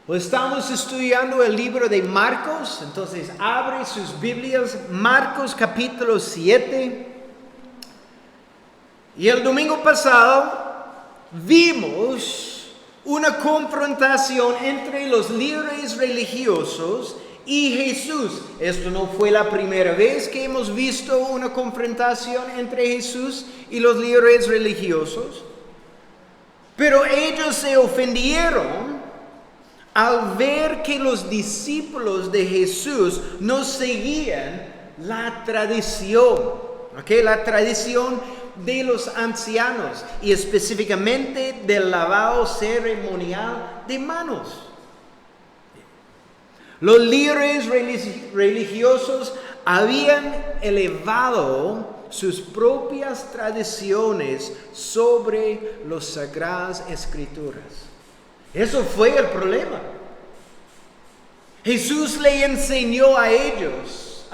Estamos estudiando el libro de Marcos, entonces abre sus Biblias, Marcos capítulo 7. Y el domingo pasado vimos una confrontación entre los líderes religiosos y Jesús. Esto no fue la primera vez que hemos visto una confrontación entre Jesús y los líderes religiosos, pero ellos se ofendieron al ver que los discípulos de Jesús no seguían la tradición, la tradición de los ancianos y específicamente del lavado ceremonial de manos. Los líderes religiosos habían elevado sus propias tradiciones sobre las sagradas escrituras. Eso fue el problema. Jesús le enseñó a ellos,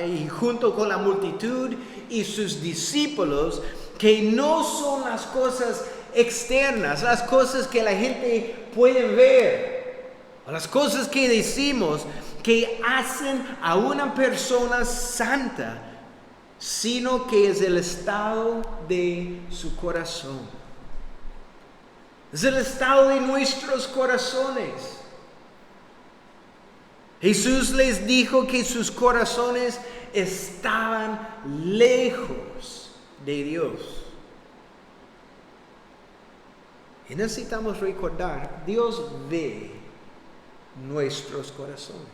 y junto con la multitud y sus discípulos, que no son las cosas externas, las cosas que la gente puede ver, o las cosas que decimos que hacen a una persona santa, sino que es el estado de su corazón. Es el estado de nuestros corazones. Jesús les dijo que sus corazones estaban lejos de Dios. Y necesitamos recordar, Dios ve nuestros corazones.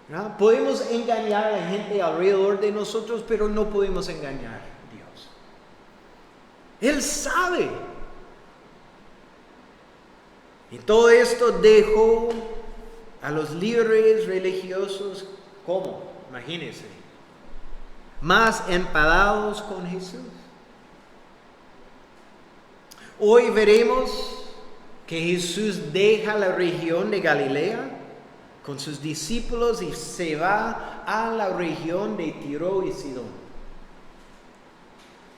¿No? Podemos engañar a la gente alrededor de nosotros, pero no podemos engañar a Dios. Él sabe. Y todo esto dejó a los líderes religiosos, ¿cómo? Imagínense, más enfadados con Jesús. Hoy veremos que Jesús deja la región de Galilea con sus discípulos y se va a la región de Tiro y Sidón.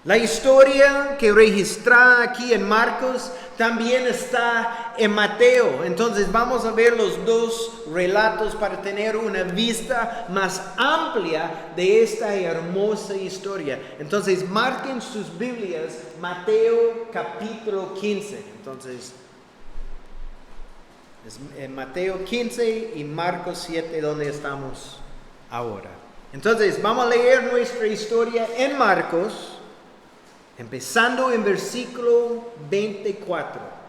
La historia que registra aquí en Marcos también está en Mateo. Entonces vamos a ver los dos relatos para tener una vista más amplia de esta hermosa historia. Entonces marquen sus Biblias Mateo capítulo 15. Entonces es en Mateo 15 y Marcos 7 donde estamos ahora. Entonces vamos a leer nuestra historia en Marcos, empezando en versículo 24.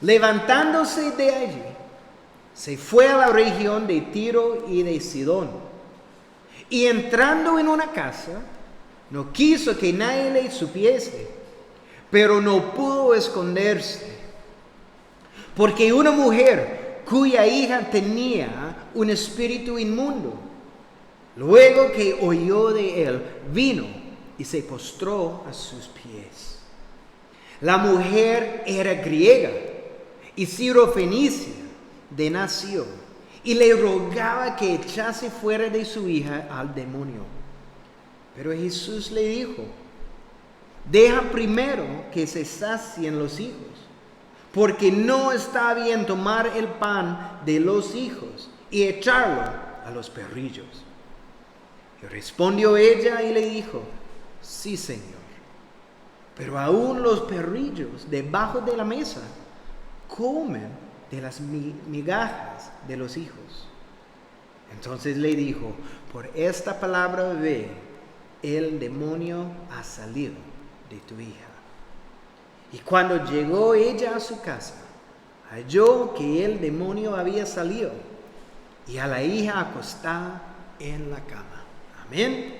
Levantándose de allí, se fue a la región de Tiro y de Sidón. Y entrando en una casa, no quiso que nadie le supiese, pero no pudo esconderse, porque una mujer cuya hija tenía un espíritu inmundo, luego que oyó de él, vino y se postró a sus pies. La mujer era griega y sirofenicia de nación, y le rogaba que echase fuera de su hija al demonio. Pero Jesús le dijo: deja primero que se sacien los hijos, porque no está bien tomar el pan de los hijos y echarlo a los perrillos. Y respondió ella y le dijo: sí, Señor, pero aún los perrillos debajo de la mesa comen de las migajas de los hijos. Entonces le dijo: por esta palabra ve, el demonio ha salido de tu hija. Y cuando llegó ella a su casa, halló que el demonio había salido y a la hija acostada en la cama. Amén.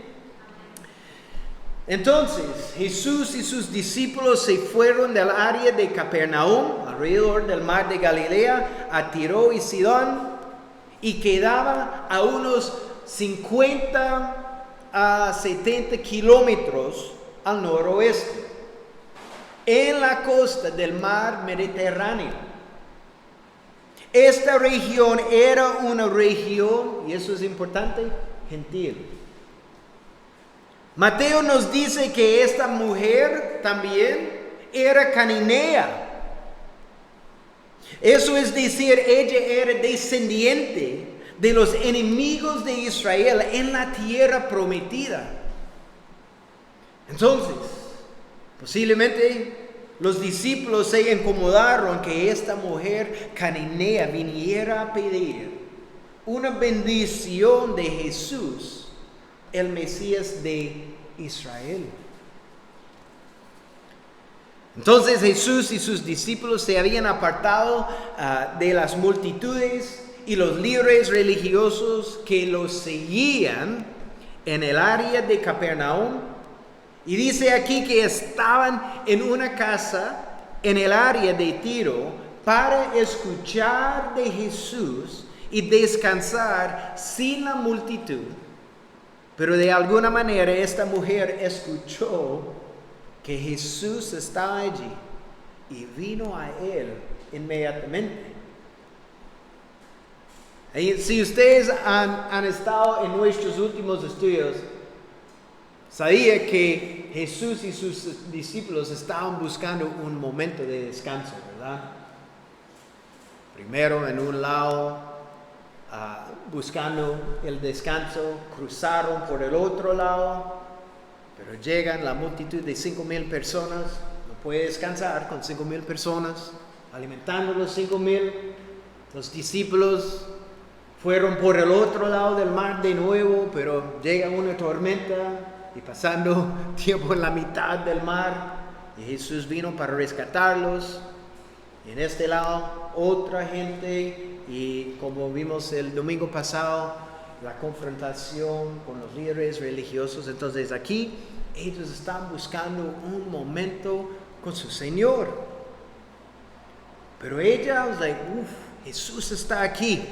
Entonces Jesús y sus discípulos se fueron del área de Capernaum, alrededor del mar de Galilea, a Tiro y Sidón, y quedaba a unos 50 a 70 kilómetros al noroeste, en la costa del mar Mediterráneo. Esta región era una región, y eso es importante, gentil. Mateo nos dice que esta mujer también era cananea, Eso es decir, ella era descendiente de los enemigos de Israel en la tierra prometida. Entonces, posiblemente los discípulos se incomodaron que esta mujer cananea viniera a pedir una bendición de Jesús, el Mesías de Israel. Entonces Jesús y sus discípulos se habían apartado de las multitudes y los líderes religiosos que los seguían en el área de Capernaum. Y dice aquí que estaban en una casa en el área de Tiro para escuchar de Jesús y descansar sin la multitud. Pero de alguna manera esta mujer escuchó que Jesús estaba allí y vino a él inmediatamente. Y si ustedes han estado en nuestros últimos estudios, sabía que Jesús y sus discípulos estaban buscando un momento de descanso, ¿verdad? Primero en un lado, buscando el descanso, cruzaron por el otro lado, pero llegan la multitud de 5,000 personas, no puede descansar con 5,000 personas, alimentando los 5,000. Los discípulos fueron por el otro lado del mar de nuevo, pero llega una tormenta y pasando tiempo en la mitad del mar, y Jesús vino para rescatarlos. Y en este lado otra gente, y como vimos el domingo pasado, la confrontación con los líderes religiosos. Entonces aquí ellos están buscando un momento con su Señor. Pero ella was like, Jesús está aquí.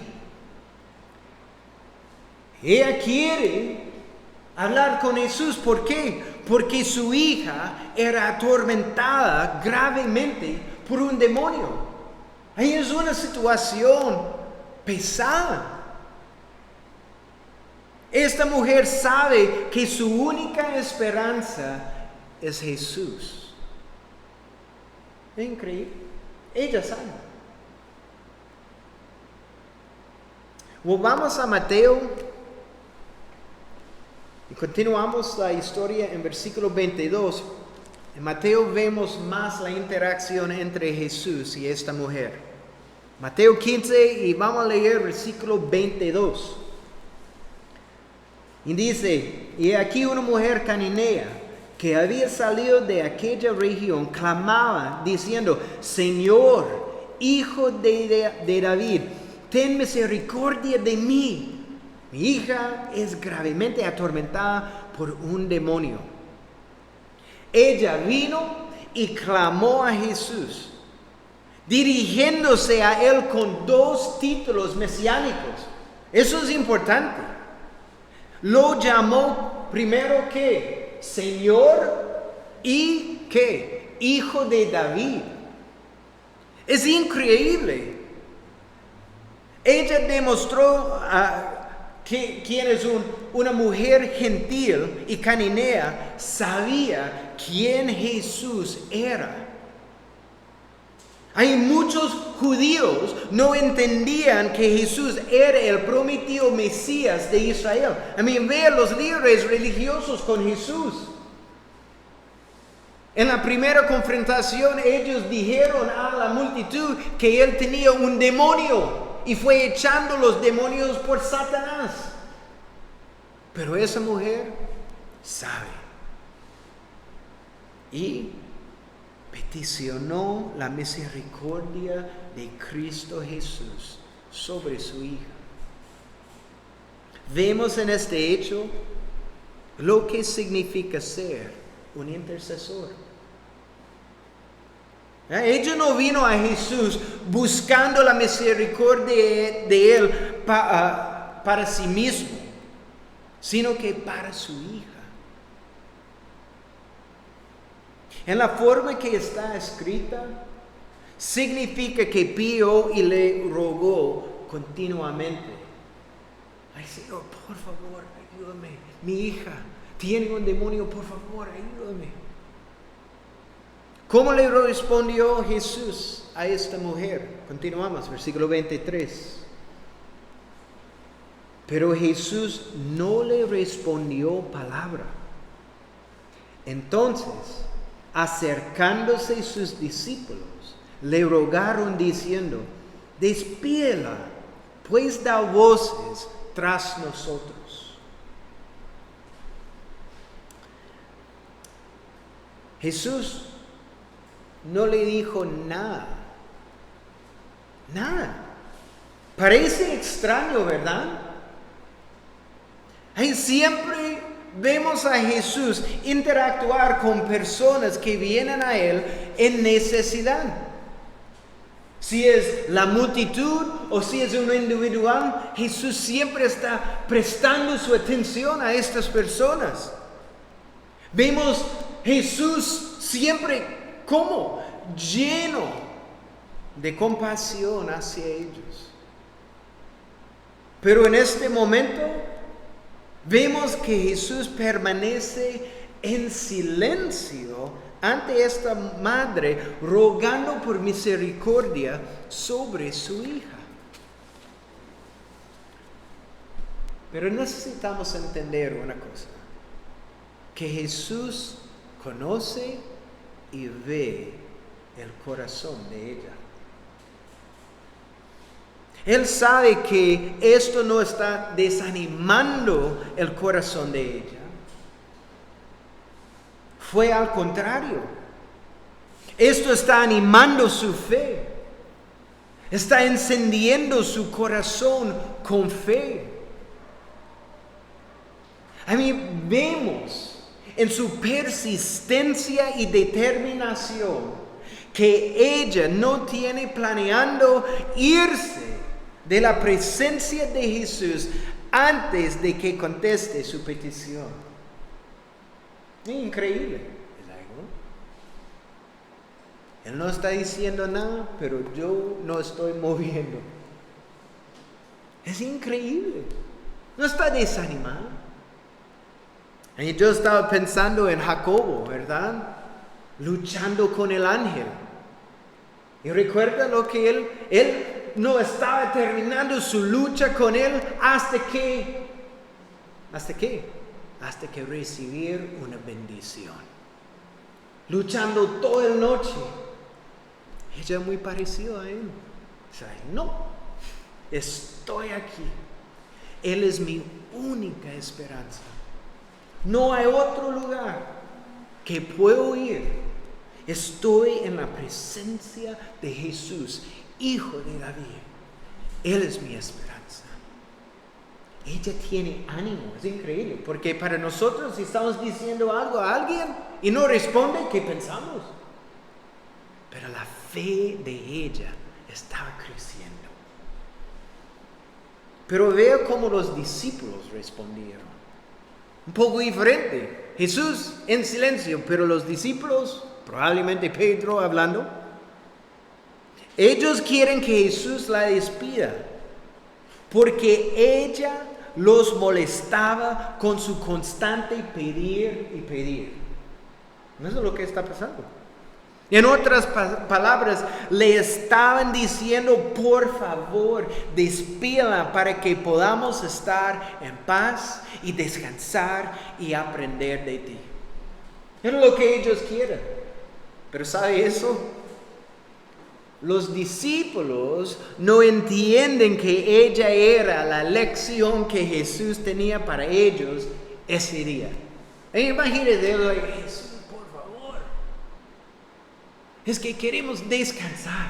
Ella quiere hablar con Jesús. ¿Por qué? Porque su hija era atormentada gravemente por un demonio. Ahí es una situación pesada. Esta mujer sabe que su única esperanza es Jesús. Es increíble. Ella sabe. Vamos a Mateo y continuamos la historia en versículo 22. En Mateo vemos más la interacción entre Jesús y esta mujer. Mateo 15 y vamos a leer versículo 22. Y dice, y aquí una mujer cananea que había salido de aquella región clamaba diciendo, Señor, Hijo de David, ten misericordia de mí. Mi hija es gravemente atormentada por un demonio. Ella vino y clamó a Jesús, dirigiéndose a él con 2 títulos mesiánicos. Eso es importante. Lo llamó primero ¿qué? Señor y ¿qué? Hijo de David. Es increíble. Ella demostró quién es una mujer gentil y cananea, sabía quién Jesús era. Hay muchos judíos no entendían que Jesús era el prometido Mesías de Israel. Ve a los líderes religiosos con Jesús. En la primera confrontación ellos dijeron a la multitud que él tenía un demonio y fue echando los demonios por Satanás. Pero esa mujer sabe y peticionó la misericordia de Cristo Jesús sobre su hija. Vemos en este hecho lo que significa ser un intercesor. Ella no vino a Jesús buscando la misericordia de él para sí mismo, sino que para su hija. En la forma que está escrita, significa que pidió y le rogó continuamente. Ay, Señor, por favor, ayúdame. Mi hija tiene un demonio, por favor, ayúdame. ¿Cómo le respondió Jesús a esta mujer? Continuamos, versículo 23. Pero Jesús no le respondió palabra. Entonces, acercándose sus discípulos, le rogaron diciendo: despídela, pues da voces tras nosotros. Jesús no le dijo nada. Nada. Parece extraño, ¿verdad? Y siempre vemos a Jesús interactuar con personas que vienen a Él en necesidad. Si es la multitud o si es uno individual, Jesús siempre está prestando su atención a estas personas. Vemos Jesús siempre como lleno de compasión hacia ellos. Pero en este momento vemos que Jesús permanece en silencio ante esta madre, rogando por misericordia sobre su hija. Pero necesitamos entender una cosa: que Jesús conoce y ve el corazón de ella. Él sabe que esto no está desanimando el corazón de ella. Fue al contrario. Esto está animando su fe. Está encendiendo su corazón con fe. Vemos en su persistencia y determinación que ella no tiene planeando irse de la presencia de Jesús antes de que conteste su petición. Es increíble, ¿no? Él no está diciendo nada, pero yo no estoy moviendo. Es increíble. No está desanimado. Y yo estaba pensando en Jacobo, ¿verdad? Luchando con el ángel. Y recuerda lo que él no estaba terminando su lucha con él hasta que recibir una bendición. Luchando toda la noche. Ella es muy parecida a él. No, estoy aquí. Él es mi única esperanza. No hay otro lugar que puedo ir. Estoy en la presencia de Jesús, Hijo de David. Él es mi esperanza. Ella tiene ánimo. Es increíble, porque para nosotros, si estamos diciendo algo a alguien y no responde, ¿qué pensamos? Pero la fe de ella estaba creciendo. Pero vea cómo los discípulos respondieron. Un poco diferente. Jesús en silencio, pero los discípulos, probablemente Pedro hablando, ellos quieren que Jesús la despida, porque ella los molestaba con su constante pedir y pedir. Eso es lo que está pasando. En otras palabras, le estaban diciendo: por favor, despídala para que podamos estar en paz y descansar y aprender de ti. Es lo que ellos quieren. Pero ¿sabe eso? Los discípulos no entienden que ella era la lección que Jesús tenía para ellos ese día. Imagínense, Jesús, por favor. Es que queremos descansar.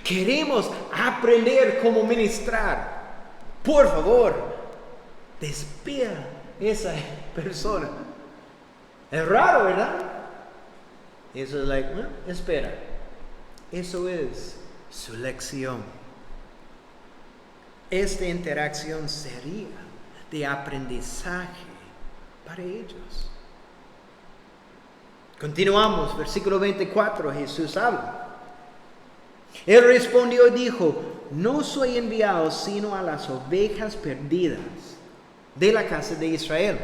Queremos aprender cómo ministrar. Por favor, despida a esa persona. Es raro, ¿verdad? Eso es espera. Eso es su lección. Esta interacción sería de aprendizaje para ellos. Continuamos, versículo 24, Jesús habla. Él respondió y dijo: no soy enviado sino a las ovejas perdidas de la casa de Israel.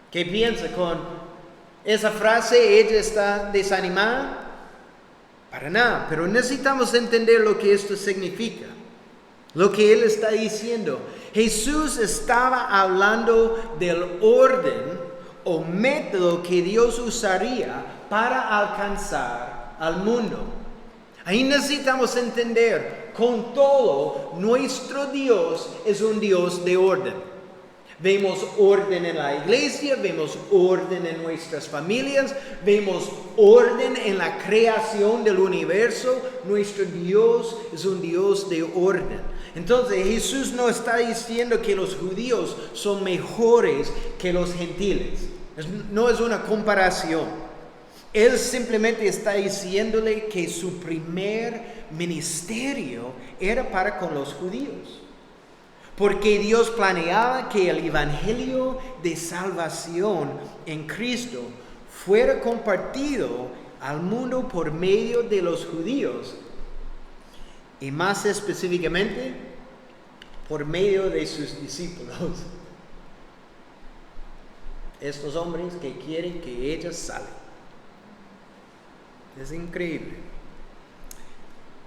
¿Qué piensa con esa frase, ella está desanimada, para nada, pero necesitamos entender lo que esto significa, lo que él está diciendo. Jesús estaba hablando del orden o método que Dios usaría para alcanzar al mundo. Ahí necesitamos entender, con todo, nuestro Dios es un Dios de orden. Vemos orden en la iglesia, vemos orden en nuestras familias, vemos orden en la creación del universo. Nuestro Dios es un Dios de orden. Entonces Jesús no está diciendo que los judíos son mejores que los gentiles. No es una comparación. Él simplemente está diciéndole que su primer ministerio era para con los judíos. Porque Dios planeaba que el evangelio de salvación en Cristo fuera compartido al mundo por medio de los judíos. Y más específicamente, por medio de sus discípulos. Estos hombres que quieren que ellos salgan. Es increíble.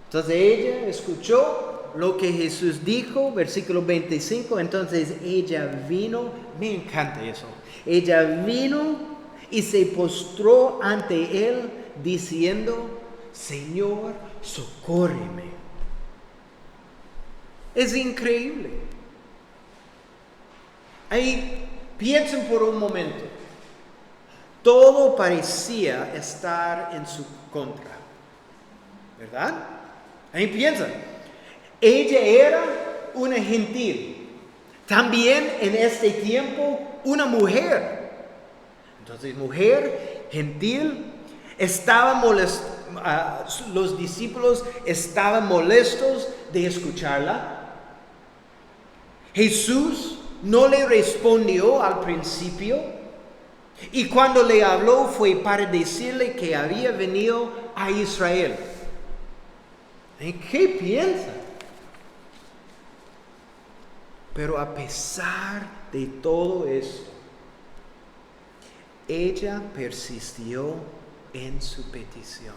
Entonces ella escuchó lo que Jesús dijo, versículo 25. Entonces ella vino, me encanta eso. Ella vino y se postró ante él diciendo: Señor, socórreme. Es increíble. Ahí piensen por un momento. Todo parecía estar en su contra, ¿verdad? Ahí piensan. Ella era una gentil. También en este tiempo una mujer. Entonces, mujer, gentil, los discípulos estaban molestos de escucharla. Jesús no le respondió al principio, y cuando le habló fue para decirle que había venido a Israel. ¿En qué piensa? Pero a pesar de todo esto, ella persistió en su petición.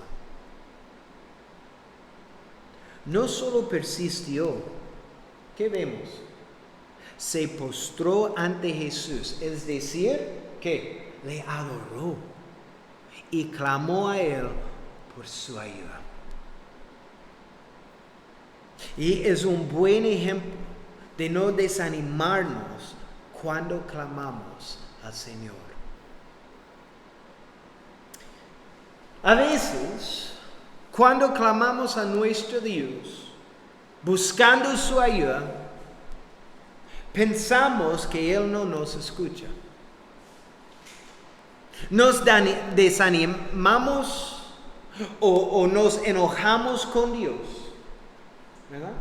No solo persistió, ¿qué vemos? Se postró ante Jesús, es decir, que le adoró y clamó a él por su ayuda. Y es un buen ejemplo de no desanimarnos cuando clamamos al Señor. A veces, cuando clamamos a nuestro Dios, buscando su ayuda, pensamos que Él no nos escucha. Nos desanimamos o nos enojamos con Dios, ¿verdad?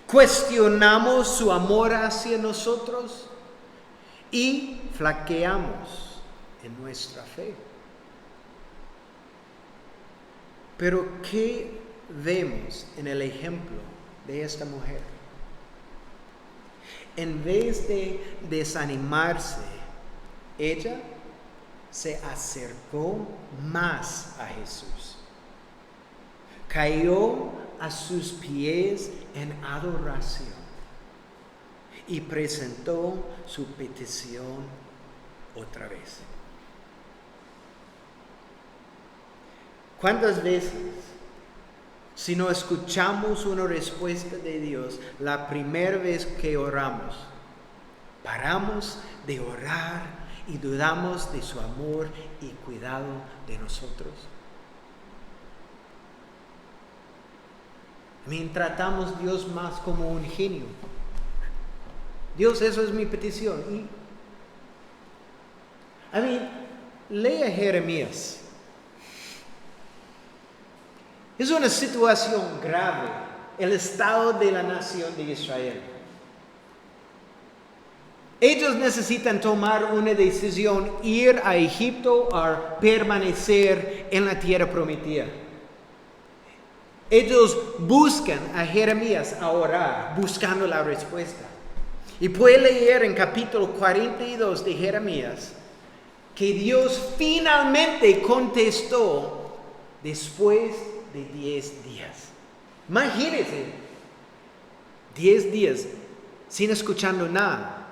Cuestionamos su amor hacia nosotros y flaqueamos en nuestra fe. Pero ¿qué vemos en el ejemplo de esta mujer? En vez de desanimarse, ella se acercó más a Jesús. Cayó a sus pies en adoración y presentó su petición otra vez. ¿Cuántas veces, si no escuchamos una respuesta de Dios la primera vez que oramos, paramos de orar y dudamos de su amor y cuidado de nosotros? Tratamos a Dios más como un genio. Dios, eso es mi petición. Lea Jeremías. Es una situación grave, el estado de la nación de Israel. Ellos necesitan tomar una decisión, ir a Egipto o permanecer en la tierra prometida. Ellos buscan a Jeremías a orar, buscando la respuesta. Y puede leer en capítulo 42 de Jeremías que Dios finalmente contestó después de 10 días. Imagínense, 10 días sin escuchando nada.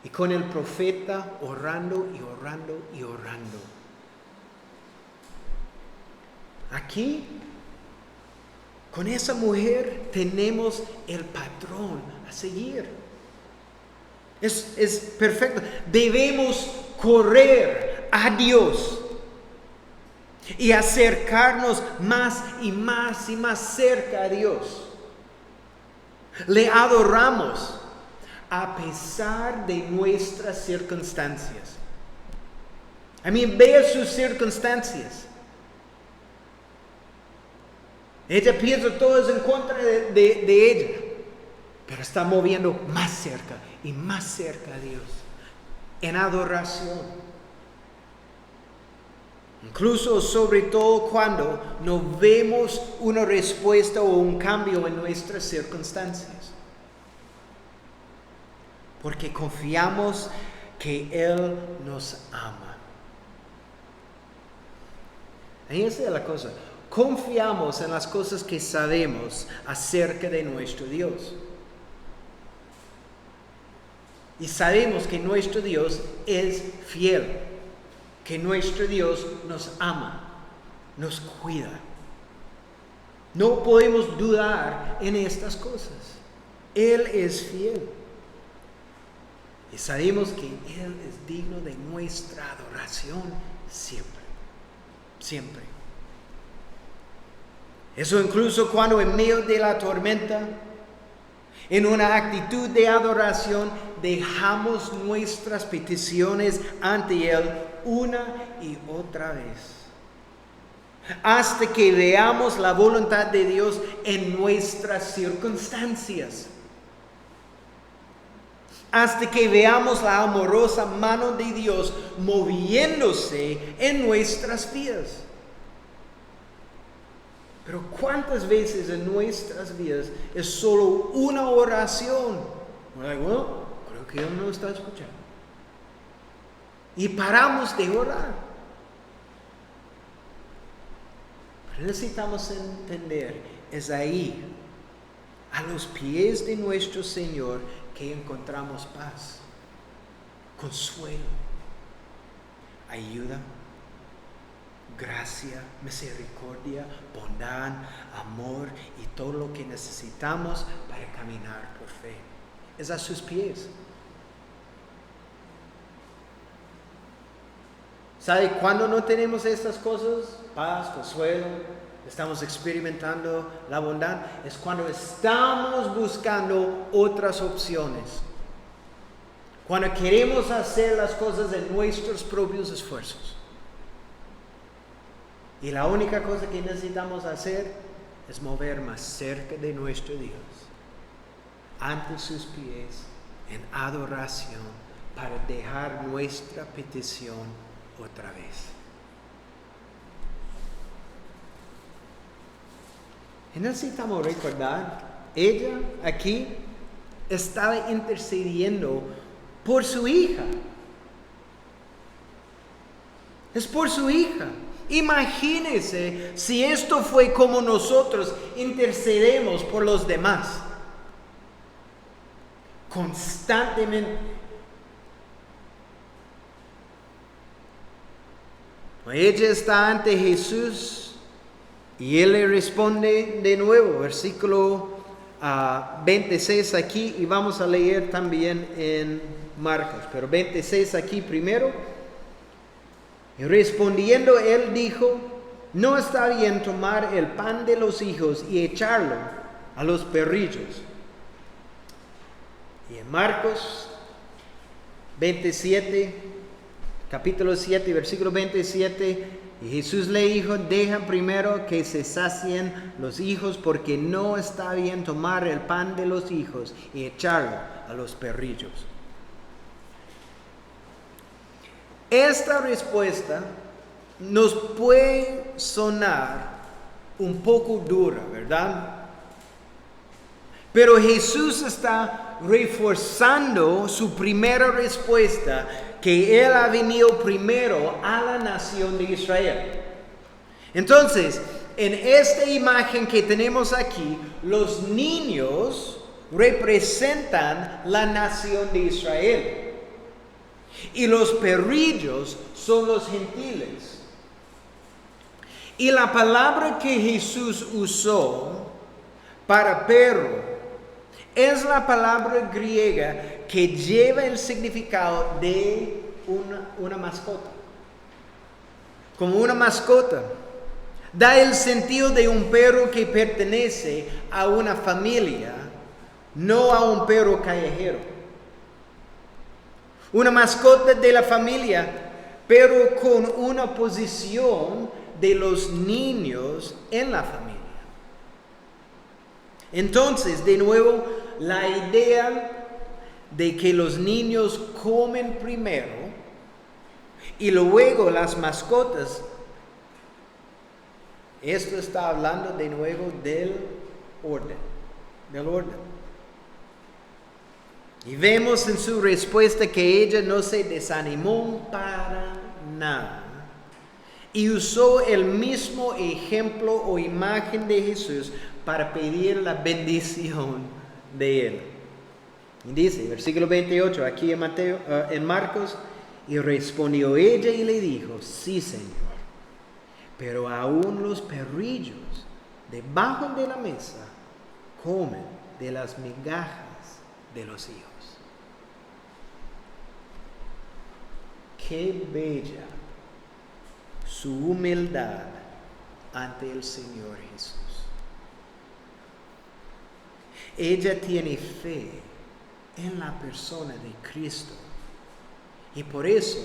Y con el profeta orando y orando y orando. Aquí, con esa mujer, tenemos el patrón a seguir. Es perfecto. Debemos correr a Dios y acercarnos más y más y más cerca a Dios. Le adoramos a pesar de nuestras circunstancias. Vea sus circunstancias. Ella piensa todo es en contra de ella, pero está moviendo más cerca y más cerca a Dios en adoración. Incluso, sobre todo, cuando no vemos una respuesta o un cambio en nuestras circunstancias. Porque confiamos que Él nos ama. Ahí está la cosa. Confiamos en las cosas que sabemos acerca de nuestro Dios. Y sabemos que nuestro Dios es fiel. Que nuestro Dios nos ama, nos cuida. No podemos dudar en estas cosas. Él es fiel. Y sabemos que Él es digno de nuestra adoración siempre. Siempre. Eso incluso cuando en medio de la tormenta, en una actitud de adoración, dejamos nuestras peticiones ante Él una y otra vez. Hasta que veamos la voluntad de Dios en nuestras circunstancias. Hasta que veamos la amorosa mano de Dios moviéndose en nuestras vidas. Pero ¿cuántas veces en nuestras vidas es solo una oración? Bueno, creo que Él no está escuchando. Y paramos de orar. Pero necesitamos entender, es ahí, a los pies de nuestro Señor, que encontramos paz, consuelo, ayuda, gracia, misericordia, bondad, amor y todo lo que necesitamos para caminar por fe. Es a sus pies. ¿Sabe cuándo no tenemos estas cosas? Paz, consuelo, estamos experimentando la bondad. Es cuando estamos buscando otras opciones. Cuando queremos hacer las cosas en nuestros propios esfuerzos. Y la única cosa que necesitamos hacer es mover más cerca de nuestro Dios, ante sus pies, en adoración, para dejar nuestra petición otra vez. Y necesitamos recordar, ella aquí estaba intercediendo por su hija. Es por su hija. Imagínense si esto fue como nosotros intercedemos por los demás. Constantemente. Ella está ante Jesús y Él le responde de nuevo, versículo 26 aquí, y vamos a leer también en Marcos, pero 26 aquí primero. Y respondiendo Él dijo: no está bien tomar el pan de los hijos y echarlo a los perrillos. Y en Marcos 27, capítulo 7, versículo 27, y Jesús le dijo: deja primero que se sacien los hijos, porque no está bien tomar el pan de los hijos y echarlo a los perrillos. Esta respuesta nos puede sonar un poco dura, ¿verdad? Pero Jesús está reforzando su primera respuesta, que Él ha venido primero a la nación de Israel. Entonces, en esta imagen que tenemos aquí, los niños representan la nación de Israel. Y los perrillos son los gentiles. Y la palabra que Jesús usó para perro es la palabra griega que lleva el significado de una mascota. Como una mascota. Da el sentido de un perro que pertenece a una familia, no a un perro callejero. Una mascota de la familia, pero con una posición de los niños en la familia. Entonces, de nuevo, la idea de que los niños comen primero y luego las mascotas, esto está hablando de nuevo del orden. Y vemos en su respuesta que ella no se desanimó para nada. Y usó el mismo ejemplo o imagen de Jesús para pedir la bendición de Él. Y dice, versículo 28, aquí en Marcos, y respondió ella y le dijo, sí, Señor, pero aún los perrillos debajo de la mesa comen de las migajas de los hijos. Qué bella su humildad ante el Señor Jesús. Ella tiene fe en la persona de Cristo y por eso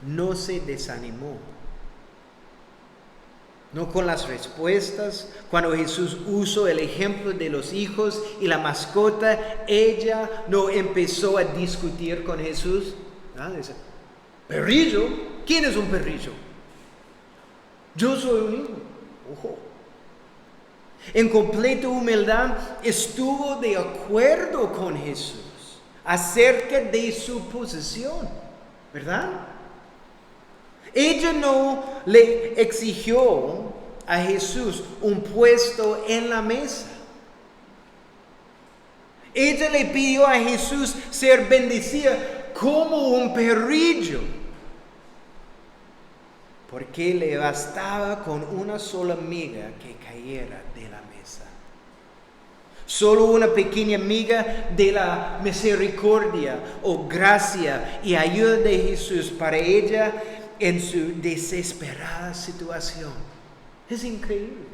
no se desanimó. No con las respuestas. Cuando Jesús usó el ejemplo de los hijos y la mascota, ella no empezó a discutir con Jesús. Dice, ¿perrillo? ¿Quién es un perrillo? Yo soy un hijo. Ojo. En completa humildad estuvo de acuerdo con Jesús acerca de su posición, ¿verdad? Ella no le exigió a Jesús un puesto en la mesa. Ella le pidió a Jesús ser bendecida como un perrillo, porque le bastaba con una sola miga que cayera de la mesa. Solo una pequeña miga de la misericordia o gracia y ayuda de Jesús para ella en su desesperada situación. Es increíble.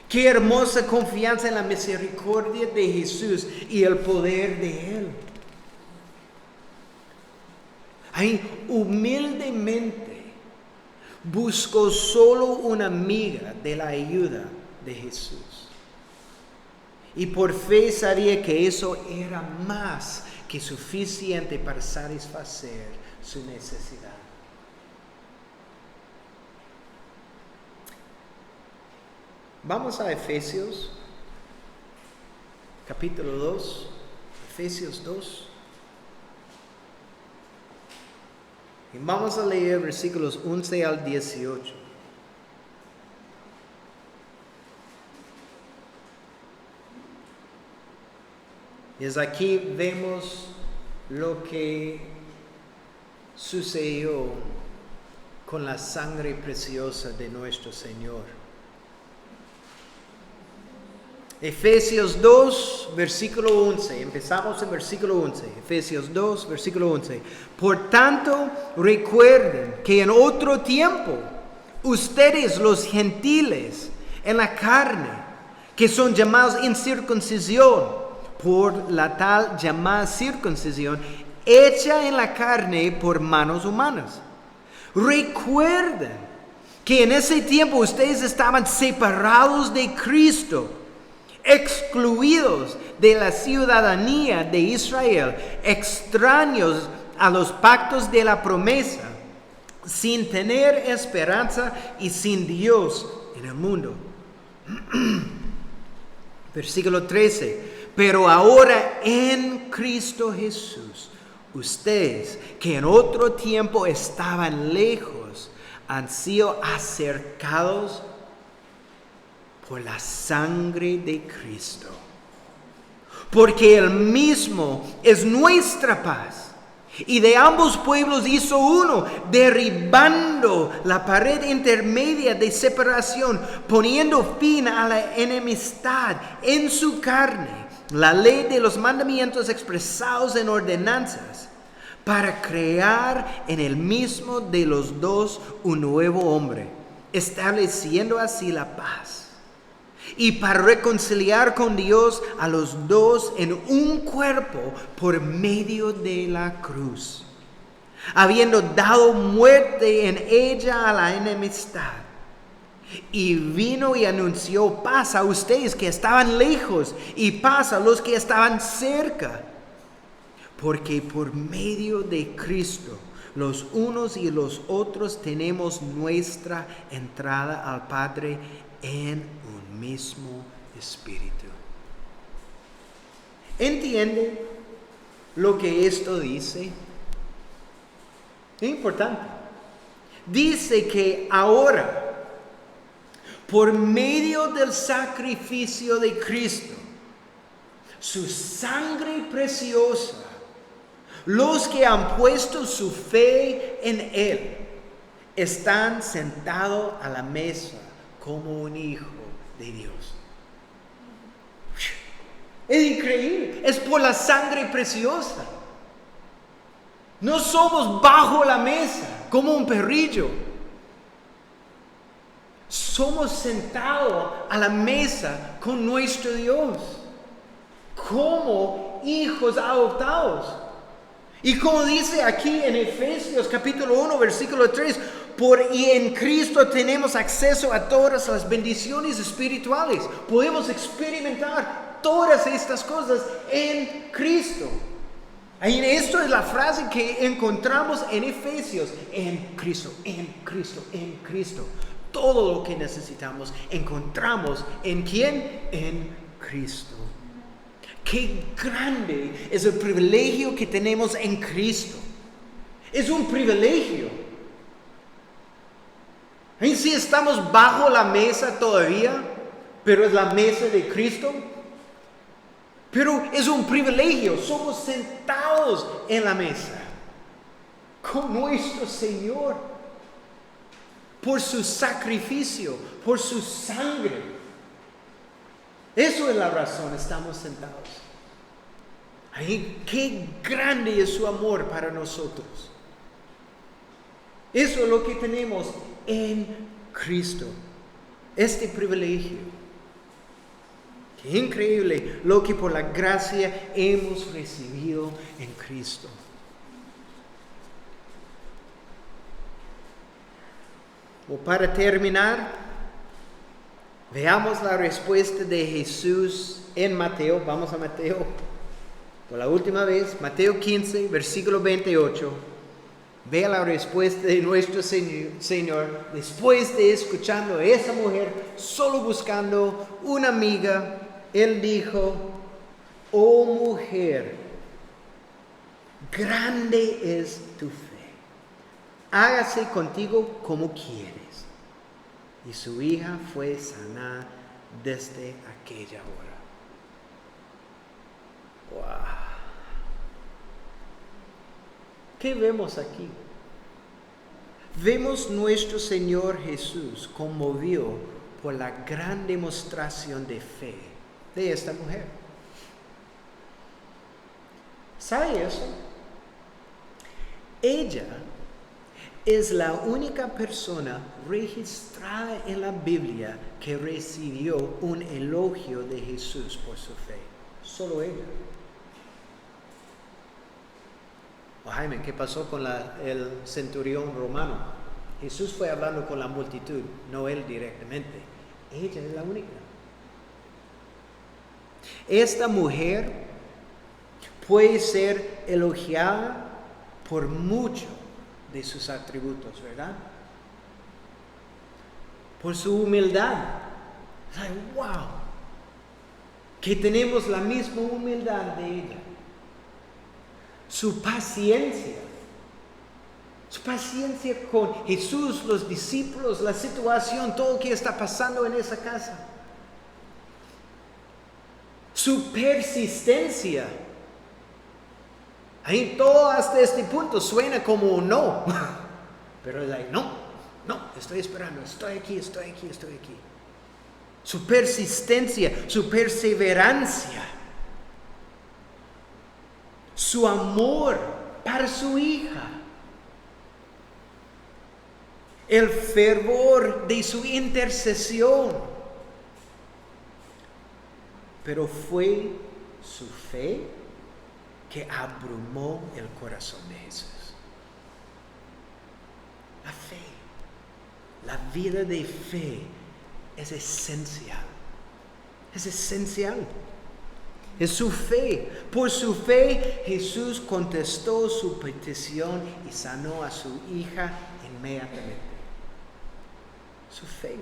Qué hermosa confianza en la misericordia de Jesús y el poder de Él. Ahí humildemente buscó solo una miga de la ayuda de Jesús. Y por fe sabía que eso era más que suficiente para satisfacer su necesidad. Vamos a Efesios, capítulo 2, Efesios 2. Y vamos a leer versículos 11 al 18. Y es aquí vemos lo que sucedió con la sangre preciosa de nuestro Señor. Efesios 2, versículo 11. Empezamos en versículo 11. Efesios 2, versículo 11. Por tanto, recuerden que en otro tiempo, ustedes los gentiles en la carne, que son llamados incircuncisión, por la tal llamada circuncisión, hecha en la carne por manos humanas. Recuerden que en ese tiempo ustedes estaban separados de Cristo, excluidos de la ciudadanía de Israel, extraños a los pactos de la promesa, sin tener esperanza y sin Dios en el mundo. Versículo 13. Pero ahora en Cristo Jesús, ustedes que en otro tiempo estaban lejos, han sido acercados por la sangre de Cristo. Porque Él mismo es nuestra paz. Y de ambos pueblos hizo uno, derribando la pared intermedia de separación, poniendo fin a la enemistad en su carne, la ley de los mandamientos expresados en ordenanzas, para crear en el mismo de los dos un nuevo hombre, estableciendo así la paz. Y para reconciliar con Dios a los dos en un cuerpo por medio de la cruz, habiendo dado muerte en ella a la enemistad. Y vino y anunció paz a ustedes que estaban lejos y paz a los que estaban cerca. Porque por medio de Cristo, los unos y los otros tenemos nuestra entrada al Padre en un mismo espíritu. ¿Entiende lo que esto dice? Es importante. Dice que ahora, por medio del sacrificio de Cristo, su sangre preciosa, los que han puesto su fe en Él, están sentados a la mesa como un hijo de Dios. Es increíble, es por la sangre preciosa. No somos bajo la mesa como un perrillo. Somos sentados a la mesa con nuestro Dios, como hijos adoptados. Y como dice aquí en Efesios capítulo 1 versículo 3, y en Cristo tenemos acceso a todas las bendiciones espirituales. Podemos experimentar todas estas cosas en Cristo. Y esto es la frase que encontramos en Efesios: en Cristo, en Cristo, en Cristo. Todo lo que necesitamos encontramos en ¿quién? En Cristo. Qué grande es el privilegio que tenemos en Cristo. Es un privilegio. Y si estamos bajo la mesa todavía, pero es la mesa de Cristo, pero es un privilegio. Somos sentados en la mesa con nuestro Señor por su sacrificio, por su sangre. Eso es la razón, estamos sentados. Ahí, qué grande es su amor para nosotros. Eso es lo que tenemos en Cristo. Este privilegio. Qué increíble lo que por la gracia hemos recibido en Cristo. O para terminar, veamos la respuesta de Jesús en Mateo. Vamos a Mateo por la última vez. Mateo 15, versículo 28. Vea la respuesta de nuestro Señor después de escuchando a esa mujer solo buscando una amiga. Él dijo: oh mujer, grande es tu fe. Hágase contigo como quieres. Y su hija fue sanada desde aquella hora. ¡Wow! ¿Qué vemos aquí? Vemos nuestro Señor Jesús conmovido por la gran demostración de fe de esta mujer. ¿Sabe eso? Ella es la única persona registrada en la Biblia que recibió un elogio de Jesús por su fe. Solo ella. Oh, Jaime, ¿qué pasó con el centurión romano? Jesús fue hablando con la multitud, no él directamente. Ella es la única. Esta mujer puede ser elogiada por muchos de sus atributos, ¿verdad? Por su humildad. ¡Wow! Que tenemos la misma humildad de ella. su paciencia con Jesús, los discípulos, la situación, todo lo que está pasando en esa casa. Su persistencia. Ahí todo hasta este punto suena como un no. Pero no, estoy esperando, estoy aquí. Su persistencia, su perseverancia. Su amor para su hija. El fervor de su intercesión. Pero fue su fe que abrumó el corazón de Jesús. La fe, la vida de fe es esencial. Es esencial. Es su fe. Por su fe, Jesús contestó su petición y sanó a su hija inmediatamente. Su fe.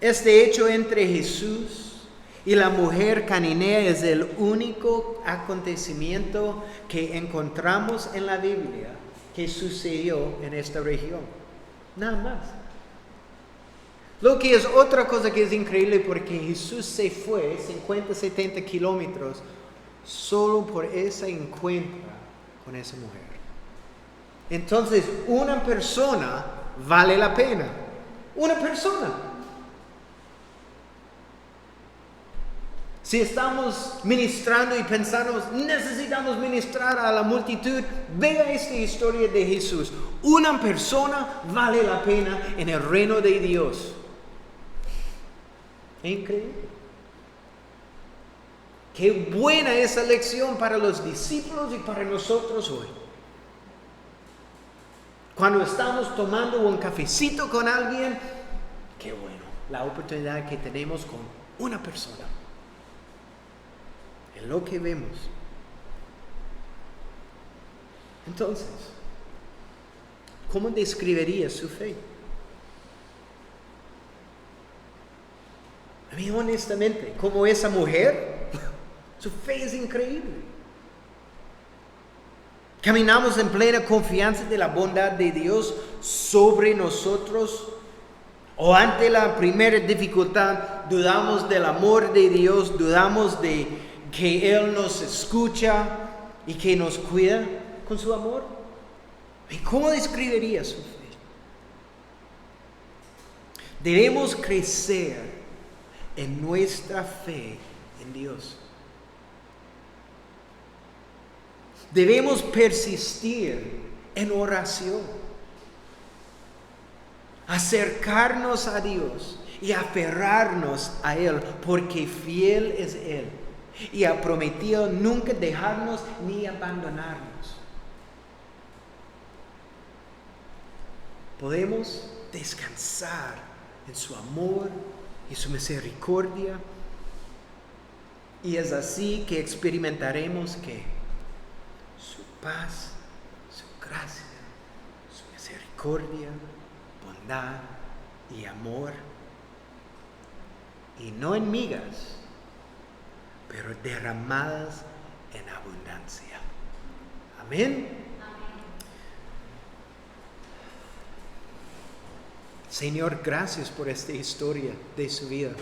Este hecho entre Jesús y la mujer cananea es el único acontecimiento que encontramos en la Biblia que sucedió en esta región. Nada más. Lo que es otra cosa que es increíble porque Jesús se fue 50, 70 kilómetros solo por ese encuentro con esa mujer. Entonces, una persona vale la pena. Una persona. Si estamos ministrando y pensamos, necesitamos ministrar a la multitud, vea esta historia de Jesús. Una persona vale la pena en el reino de Dios. Increíble. Qué buena esa lección para los discípulos y para nosotros hoy. Cuando estamos tomando un cafecito con alguien, qué bueno la oportunidad que tenemos con una persona. En lo que vemos. Entonces, ¿cómo describiría su fe? A mí honestamente, como esa mujer, su fe es increíble. Caminamos en plena confianza de la bondad de Dios sobre nosotros. O ante la primera dificultad, dudamos del amor de Dios, dudamos de que Él nos escucha y que nos cuida con su amor. ¿Y cómo describiría su fe? Debemos crecer en nuestra fe en Dios. Debemos persistir en oración, acercarnos a Dios y aferrarnos a Él, porque fiel es Él y ha prometido nunca dejarnos ni abandonarnos. Podemos descansar en su amor y su misericordia, y es así que experimentaremos que su paz, su gracia, su misericordia, bondad y amor, y no en migas, pero derramadas en abundancia. Amén. Señor, gracias por esta historia de su vida.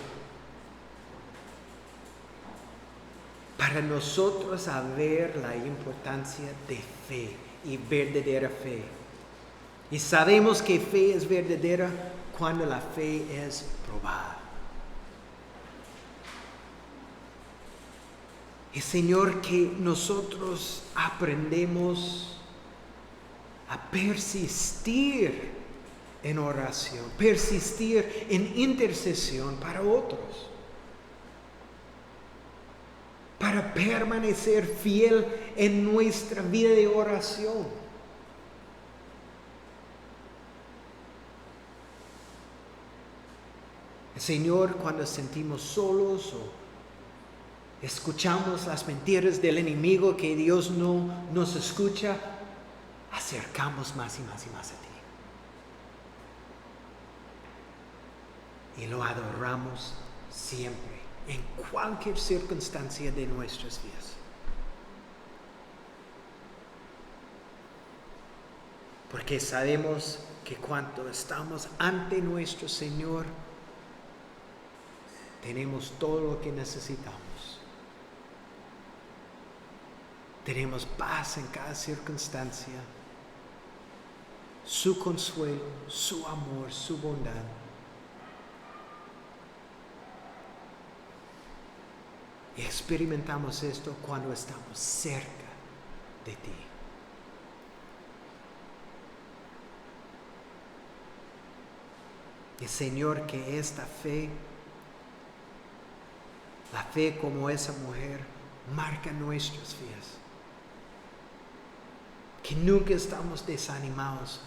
Para nosotros saber la importancia de fe y verdadera fe. Y sabemos que fe es verdadera cuando la fe es probada. Y Señor, que nosotros aprendemos a persistir en oración, persistir en intercesión para otros, para permanecer fiel en nuestra vida de oración. Señor, cuando sentimos solos o escuchamos las mentiras del enemigo que Dios no nos escucha, acercamos más y más y más a ti. Y lo adoramos siempre, en cualquier circunstancia de nuestras vidas. Porque sabemos que cuando estamos ante nuestro Señor, tenemos todo lo que necesitamos. Tenemos paz en cada circunstancia, su consuelo, su amor, su bondad. Y experimentamos esto cuando estamos cerca de ti. Y Señor, que esta fe, la fe como esa mujer, marca nuestras vidas. Que nunca estamos desanimados,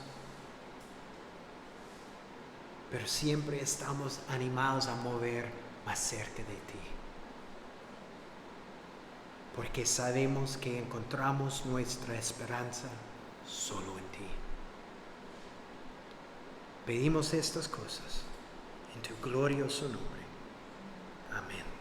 pero siempre estamos animados a mover más cerca de ti. Porque sabemos que encontramos nuestra esperanza solo en ti. Pedimos estas cosas en tu glorioso nombre. Amén.